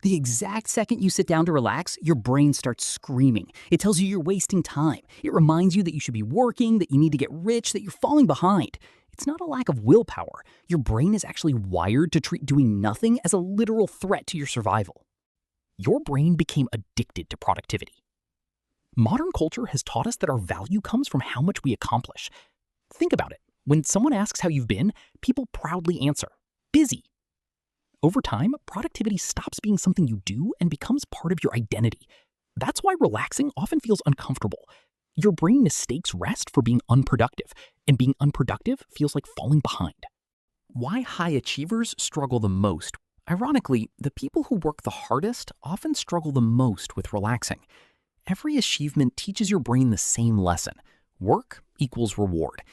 The exact second you sit down to relax, your brain starts screaming. It tells you you're wasting time. It reminds you that you should be working, that you need to get rich, that you're falling behind. It's not a lack of willpower. Your brain is actually wired to treat doing nothing as a literal threat to your survival. Your brain became addicted to productivity. Modern culture has taught us that our value comes from how much we accomplish. Think about it. When someone asks how you've been, people proudly answer, busy. Over time, productivity stops being something you do and becomes part of your identity. That's why relaxing often feels uncomfortable. Your brain mistakes rest for being unproductive, and being unproductive feels like falling behind. Why high achievers struggle the most? Ironically, the people who work the hardest often struggle the most with relaxing. Every achievement teaches your brain the same lesson. Work equals reward.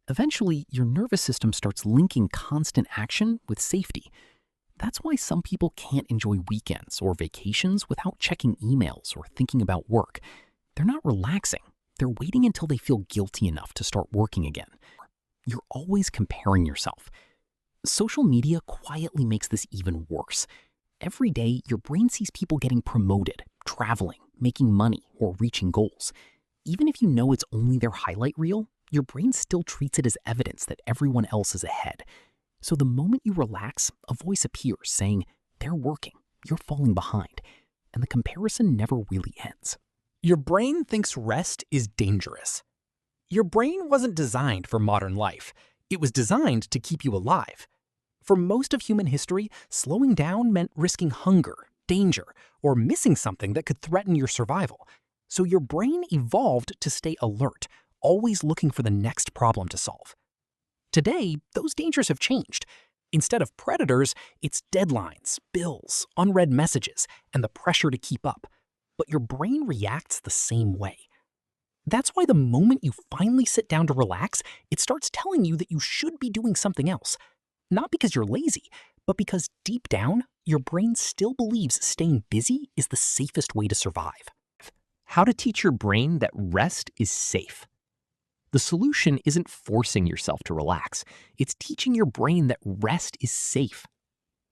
Eventually, your nervous system starts linking constant action with safety. That's why some people can't enjoy weekends or vacations without checking emails or thinking about work. They're not relaxing. They're waiting until they feel guilty enough to start working again. You're always comparing yourself. Social media quietly makes this even worse. Every day, your brain sees people getting promoted, traveling, making money, or reaching goals. Even if you know it's only their highlight reel, your brain still treats it as evidence that everyone else is ahead. So the moment you relax, a voice appears saying, they're working, you're falling behind, and the comparison never really ends. Your brain thinks rest is dangerous. Your brain wasn't designed for modern life. It was designed to keep you alive. For most of human history, slowing down meant risking hunger, danger, or missing something that could threaten your survival. So your brain evolved to stay alert, always looking for the next problem to solve. Today, those dangers have changed. Instead of predators, it's deadlines, bills, unread messages, and the pressure to keep up. But your brain reacts the same way. That's why the moment you finally sit down to relax, it starts telling you that you should be doing something else. Not because you're lazy, but because deep down, your brain still believes staying busy is the safest way to survive. How to teach your brain that rest is safe. The solution isn't forcing yourself to relax. It's teaching your brain that rest is safe.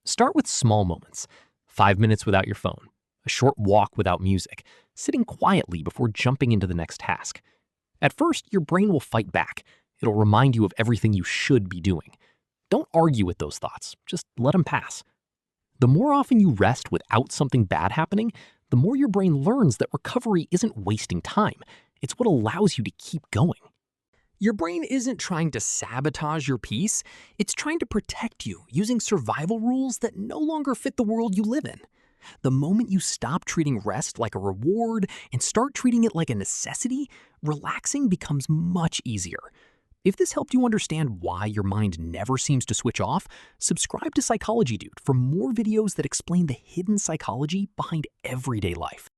Start with small moments. 5 minutes without your phone, a short walk without music, sitting quietly before jumping into the next task. At first, your brain will fight back. It'll remind you of everything you should be doing. Don't argue with those thoughts. Just let them pass. The more often you rest without something bad happening, the more your brain learns that recovery isn't wasting time. It's what allows you to keep going. Your brain isn't trying to sabotage your peace. It's trying to protect you using survival rules that no longer fit the world you live in. The moment you stop treating rest like a reward and start treating it like a necessity, relaxing becomes much easier. If this helped you understand why your mind never seems to switch off, subscribe to Psychology Dude for more videos that explain the hidden psychology behind everyday life.